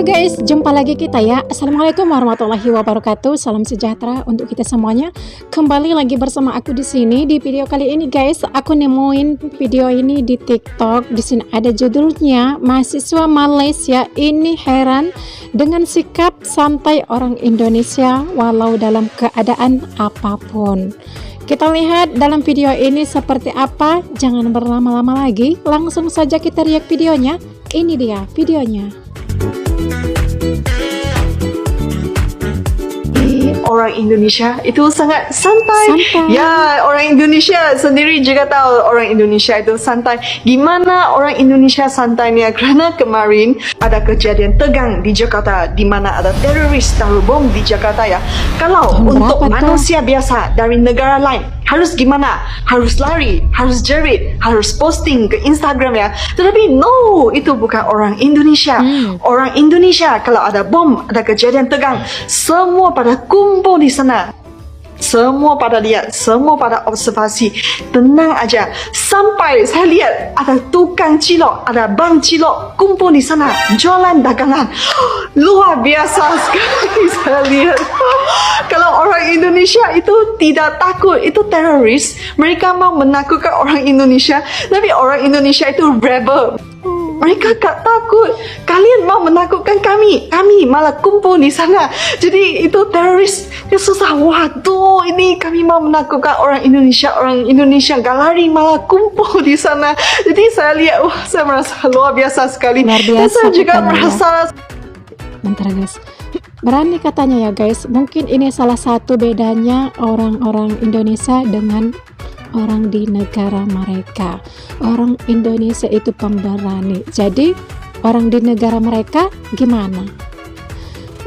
Halo guys, jumpa lagi kita ya. Assalamualaikum warahmatullahi wabarakatuh. Salam sejahtera untuk kita semuanya. Kembali lagi bersama aku di sini. Di video kali ini guys, aku nemuin video ini di TikTok. Di sini ada judulnya, mahasiswa Malaysia ini heran dengan sikap santai orang Indonesia walau dalam keadaan apapun. Kita lihat dalam video ini seperti apa. Jangan berlama-lama lagi, langsung saja kita react videonya. Ini dia videonya. Orang Indonesia itu sangat santai. Ya, orang Indonesia sendiri juga tahu orang Indonesia itu santai. Gimana orang Indonesia santainya? Kerana kemarin ada kejadian tegang di Jakarta di mana ada teroris taruh bom di Jakarta ya. Kalau untuk manusia biasa dari negara lain harus gimana? Harus lari, harus jerit, harus posting ke Instagram ya. Tetapi no, itu bukan orang Indonesia. Orang Indonesia kalau ada bom, ada kejadian tegang, semua pada kumpul di sana. Semua pada lihat, semua pada observasi. Tenang aja. Sampai saya lihat ada tukang cilok, ada bang cilok kumpul di sana, jualan dagangan. Luar biasa sekali saya lihat. Kalau orang Indonesia itu tidak takut, itu teroris. Mereka mau menakutkan orang Indonesia, tapi orang Indonesia itu rebel. Mereka tak takut. Kalian mau menakutkan kami. Kami malah kumpul di sana. Jadi itu teroris. Dia susah. Waduh, ini kami mau menakutkan orang Indonesia. Orang Indonesia gak lari, malah kumpul di sana. Jadi saya lihat, wah, saya merasa luar biasa sekali. Dan saya juga merasa... Bentar guys. Berani katanya ya guys. Mungkin ini salah satu bedanya orang-orang Indonesia dengan orang di negara mereka. Orang Indonesia itu pemberani. Jadi orang di negara mereka gimana?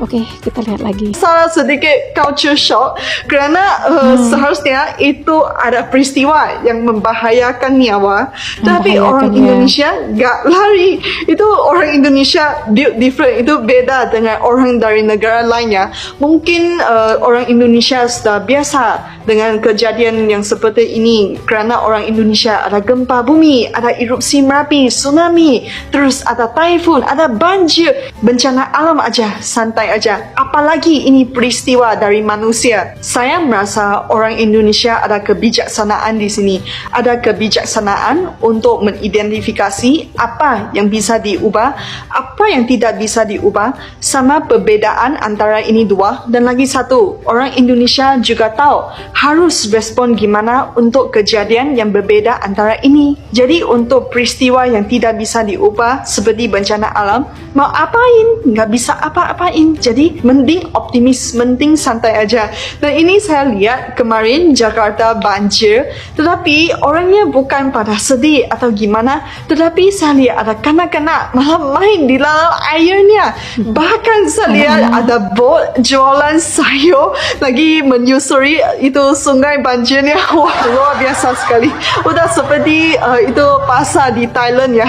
Oke, kita lihat lagi. Salah sedikit culture shock kerana seharusnya itu ada peristiwa yang membahayakan nyawa, tapi orang Indonesia gak lari. Itu orang Indonesia built different, itu beda dengan orang dari negara lainnya. Mungkin orang Indonesia sudah biasa dengan kejadian yang seperti ini kerana orang Indonesia ada gempa bumi, ada erupsi Merapi, tsunami, terus ada taifun, ada banjir, bencana alam aja santai aja. Apalagi ini peristiwa dari manusia. Saya merasa orang Indonesia ada kebijaksanaan di sini. Ada kebijaksanaan untuk mengidentifikasi apa yang bisa diubah, apa yang tidak bisa diubah, sama perbezaan antara ini dua. Dan lagi satu, orang Indonesia juga tahu harus respon gimana untuk kejadian yang berbeza antara ini. Jadi untuk peristiwa yang tidak bisa diubah seperti bencana alam, mau apain? Nggak bisa apa-apain. Jadi mending optimis, mending santai aja. Dan ini saya lihat kemarin Jakarta banjir, tetapi orangnya bukan pada sedih atau gimana, tetapi saya lihat ada kanak-kanak malah main di dalam airnya. Bahkan saya lihat ada bot jualan sayur lagi menyusuri itu sungai banjirnya. Wah, luar biasa sekali. Udah seperti itu pasar di Thailand ya.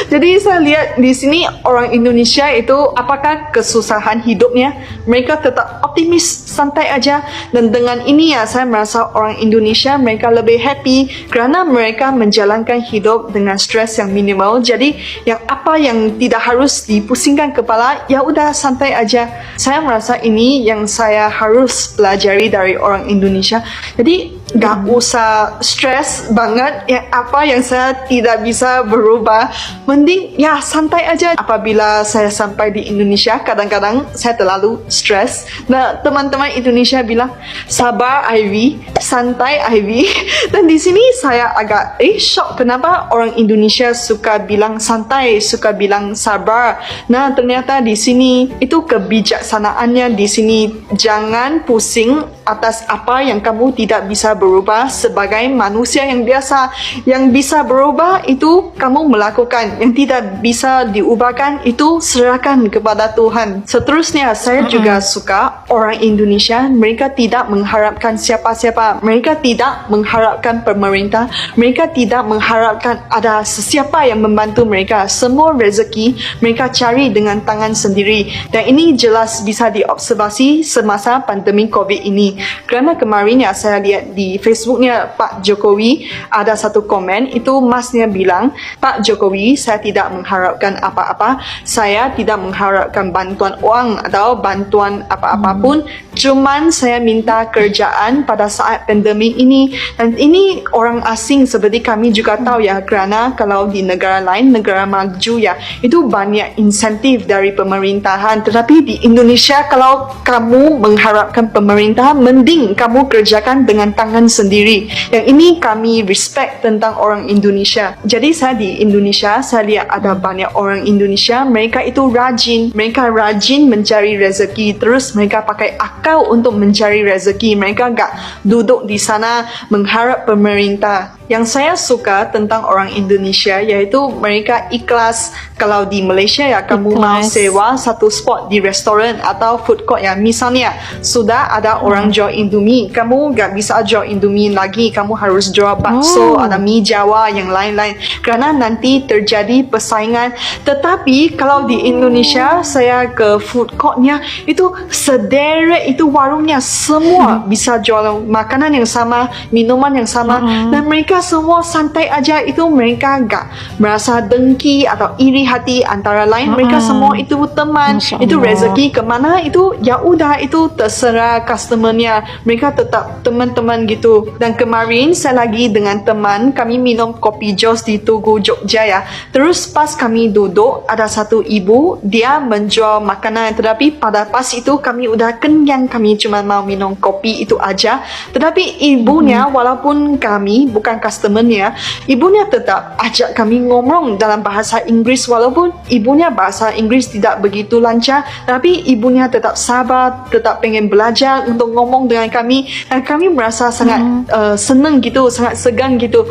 Jadi saya lihat di sini orang Indonesia itu apakah kesusahan hidupnya, mereka tetap optimis, santai aja. Dan dengan ini ya saya merasa orang Indonesia mereka lebih happy kerana mereka menjalankan hidup dengan stres yang minimal. Jadi yang apa yang tidak harus dipusingkan kepala, ya udah santai aja. Saya merasa ini yang saya harus pelajari dari orang Indonesia. Jadi gak usah stres banget yang apa yang saya tidak bisa berubah. Mending ya santai aja. Apabila saya sampai di Indonesia, kadang-kadang saya terlalu stres. Nah, teman-teman Indonesia bilang, sabar Ivy, santai Ivy. Dan di sini saya agak shock kenapa orang Indonesia suka bilang santai, suka bilang sabar. Nah, ternyata di sini itu kebijaksanaannya di sini. Jangan pusing atas apa yang kamu tidak bisa berubah sebagai manusia yang biasa. Yang bisa berubah itu kamu melakukan, yang tidak bisa diubahkan itu serahkan kepada Tuhan. Seterusnya saya juga suka orang Indonesia, mereka tidak mengharapkan siapa-siapa, mereka tidak mengharapkan pemerintah, mereka tidak mengharapkan ada sesiapa yang membantu mereka. Semua rezeki mereka cari dengan tangan sendiri, dan ini jelas bisa diobservasi semasa pandemi COVID ini. Kerana kemarin ya saya lihat di di Facebooknya Pak Jokowi ada satu komen, itu masnya bilang, Pak Jokowi, saya tidak mengharapkan apa-apa, saya tidak mengharapkan bantuan uang atau bantuan apa-apa pun, cuman saya minta kerjaan pada saat pandemik ini. Dan ini orang asing seperti kami juga tahu ya, kerana kalau di negara lain, negara maju ya, itu banyak insentif dari pemerintahan. Tetapi di Indonesia, kalau kamu mengharapkan pemerintahan, mending kamu kerjakan dengan tangan sendiri. Yang ini kami respect tentang orang Indonesia. Jadi saya di Indonesia, saya lihat ada banyak orang Indonesia, mereka itu rajin, mereka rajin mencari rezeki, terus mereka pakai akal untuk mencari rezeki, mereka gak duduk di sana mengharap pemerintah. Yang saya suka tentang orang Indonesia yaitu mereka ikhlas. Kalau di Malaysia ya, kamu mau sewa satu spot di restoran atau food court ya, misalnya sudah ada orang jual Indomie, kamu gak bisa jual Indomie lagi, kamu harus jual bakso, ada mie Jawa yang lain-lain, kerana nanti terjadi persaingan. Tetapi kalau di Indonesia, saya ke food courtnya, itu sederet itu warungnya, semua bisa jual makanan yang sama, minuman yang sama, dan mereka semua santai aja. Itu mereka gak merasa dengki atau iri hati antara lain. Mereka semua itu teman. Itu rezeki kemana itu ya udah, itu terserah customernya, mereka tetap teman-teman gitu. Dan kemarin saya lagi dengan teman, kami minum kopi jos di Tugu Jogja ya. Terus pas kami duduk, ada satu ibu, dia menjual makanan, tetapi pada pas itu kami udah kenyang, kami cuma mau minum kopi itu aja. Tetapi ibunya, walaupun kami bukan customernya, ibunya tetap ajak kami ngomong dalam bahasa Inggris. Walaupun ibunya bahasa Inggris tidak begitu lancar, tapi ibunya tetap sabar, tetap pengen belajar untuk ngomong dengan kami. Dan kami merasa sangat senang gitu, sangat segan gitu.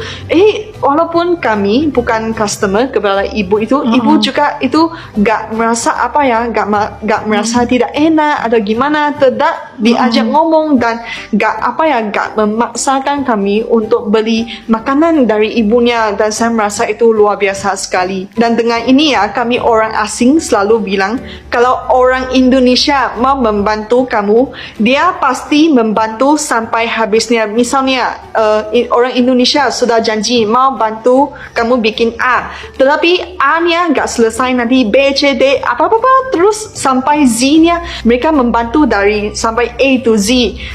Walaupun kami bukan customer kepada ibu itu, ibu juga itu gak merasa apa ya, gak merasa tidak enak atau gimana, tetap diajak ngomong dan gak memaksakan kami untuk beli makanan dari ibunya. Dan saya merasa itu luar biasa sekali. Dan dengan ini ya, kami orang asing selalu bilang, kalau orang Indonesia mau membantu kamu, dia pasti membantu sampai habisnya. Misalnya orang Indonesia sudah janji mau bantu kamu bikin A, tetapi A-nya gak selesai, nanti B, C, D, apa-apa terus sampai Z-nya, mereka membantu dari sampai A to Z,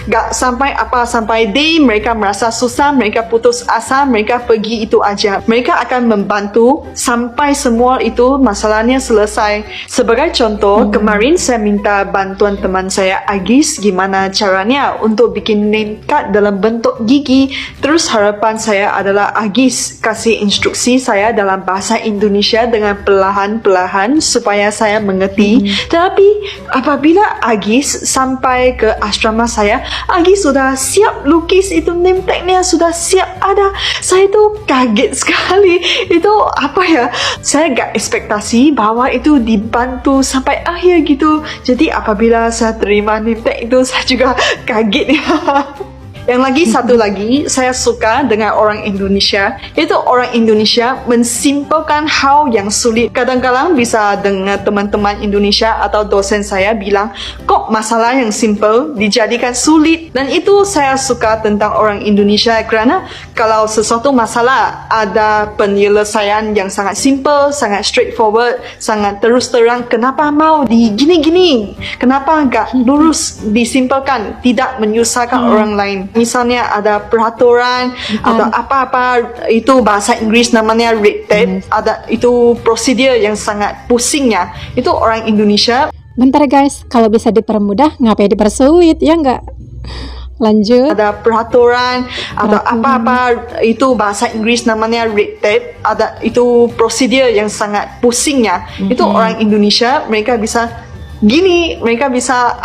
gak sampai sampai D, mereka merasa susah, mereka putus asa, mereka pergi itu aja. Mereka akan membantu sampai semua itu masalahnya selesai. Sebagai contoh, kemarin saya minta bantuan teman saya Agis, gimana caranya untuk bikin name card dalam bentuk gigi. Terus harapan saya adalah Agis kasih instruksi saya dalam bahasa Indonesia dengan perlahan-perlahan supaya saya mengerti. Tapi apabila Agis sampai ke asrama saya, Agis sudah siap lukis itu, name tag-nya sudah siap ada. Saya itu kaget sekali. Itu apa ya, saya gak ekspektasi bahwa itu dibantu sampai akhir gitu. Jadi apabila saya terima name tag itu, saya juga kaget ya. Yang lagi satu lagi saya suka dengan orang Indonesia, itu orang Indonesia mensimpelkan hal yang sulit. Kadang-kadang bisa dengar teman-teman Indonesia atau dosen saya bilang, kok masalah yang simple dijadikan sulit. Dan itu saya suka tentang orang Indonesia, kerana kalau sesuatu masalah ada penyelesaian yang sangat simple, sangat straightforward, sangat terus terang. Kenapa mau di gini-gini? Kenapa gak lurus disimpelkan, tidak menyusahkan orang lain? Misalnya ada peraturan atau apa-apa, itu bahasa Inggris namanya red tape, ada itu prosedur yang sangat pusingnya. Itu orang Indonesia. Bentar guys, kalau bisa dipermudah ngapain dipersulit, ya enggak? Lanjut. Ada peraturan atau apa-apa, itu bahasa Inggris namanya red tape, ada itu prosedur yang sangat pusingnya. Itu orang Indonesia, mereka bisa gini, mereka bisa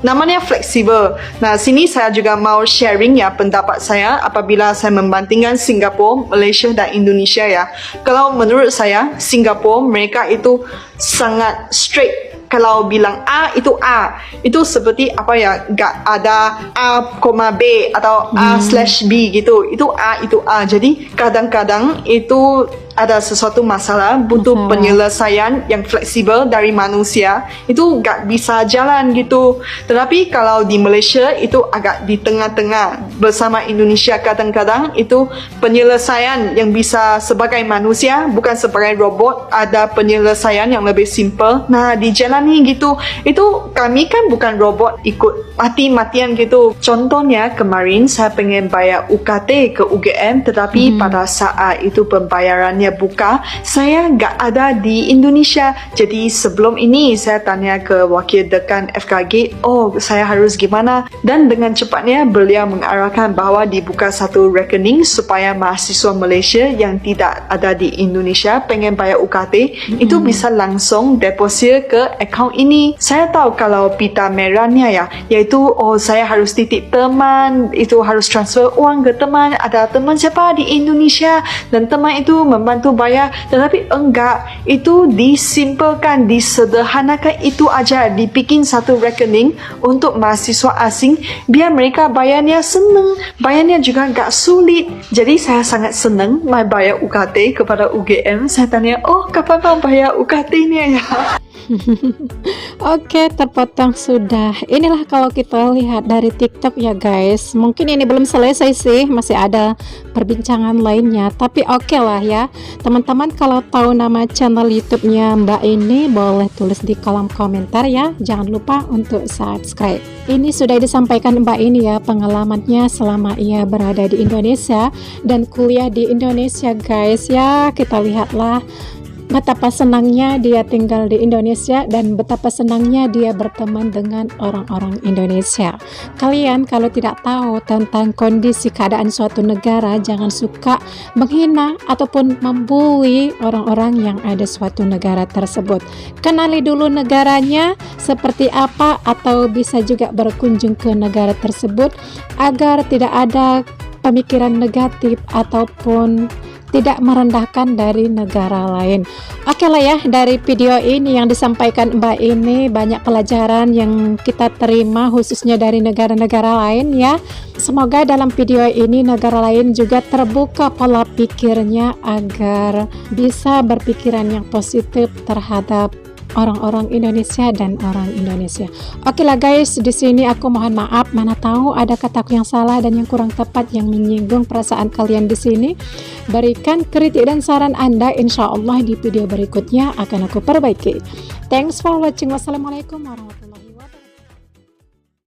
namanya fleksibel. Nah, sini saya juga mau sharing ya pendapat saya apabila saya membandingkan Singapura, Malaysia dan Indonesia ya. Kalau menurut saya, Singapura mereka itu sangat straight kalau bilang A itu A, itu seperti apa ya, gak ada A, B atau A/B gitu. Itu A. Jadi kadang-kadang itu ada sesuatu masalah butuh penyelesaian yang fleksibel dari manusia, itu gak bisa jalan gitu. Tetapi kalau di Malaysia itu agak di tengah-tengah bersama Indonesia, kadang-kadang itu penyelesaian yang bisa sebagai manusia bukan sebagai robot, ada penyelesaian yang lebih simple. Nah, dijalani gitu. Itu kami kan bukan robot ikut mati-matian gitu. Contohnya kemarin saya pengen bayar UKT ke UGM, tetapi pada saat itu pembayarannya buka, saya nggak ada di Indonesia. Jadi sebelum ini saya tanya ke wakil dekan FKG, saya harus gimana? Dan dengan cepatnya beliau mengarahkan bahawa dibuka satu rekening supaya mahasiswa Malaysia yang tidak ada di Indonesia pengen bayar UKT itu bisa langsung deposit ke akaun ini. Saya tahu kalau pita merahnya yaitu saya harus titip teman, itu harus transfer uang ke teman, ada teman siapa di Indonesia dan teman itu membantu bayar, tetapi enggak, itu disimpelkan, disederhanakan, itu aja, dibikin satu rekening untuk mahasiswa asing biar mereka bayarnya senang, bayarnya juga enggak sulit. Jadi saya sangat senang bayar UKT kepada UGM. Saya tanya, kapan mau bayar UKT-nya ya? Oke, terpotong sudah. Inilah kalau kita lihat dari TikTok ya guys. Mungkin ini belum selesai sih, masih ada perbincangan lainnya. Tapi oke lah ya. Teman-teman kalau tahu nama channel YouTube-nya Mbak ini boleh tulis di kolom komentar ya. Jangan lupa untuk subscribe. Ini sudah disampaikan Mbak ini ya, pengalamannya selama ia berada di Indonesia dan kuliah di Indonesia guys ya. Kita lihatlah betapa senangnya dia tinggal di Indonesia dan betapa senangnya dia berteman dengan orang-orang Indonesia. Kalian kalau tidak tahu tentang kondisi keadaan suatu negara, jangan suka menghina ataupun membuli orang-orang yang ada suatu negara tersebut. Kenali dulu negaranya seperti apa, atau bisa juga berkunjung ke negara tersebut agar tidak ada pemikiran negatif ataupun tidak merendahkan dari negara lain. Oke lah ya, dari video ini yang disampaikan Mbak ini banyak pelajaran yang kita terima khususnya dari negara-negara lain ya. Semoga dalam video ini negara lain juga terbuka pola pikirnya agar bisa berpikiran yang positif terhadap orang-orang Indonesia dan orang Indonesia. Oke lah guys, di sini aku mohon maaf, mana tahu ada kataku yang salah dan yang kurang tepat yang menyinggung perasaan kalian di sini. Berikan kritik dan saran Anda, insya Allah di video berikutnya akan aku perbaiki. Thanks for watching. Wassalamualaikum warahmatullahi wabarakatuh.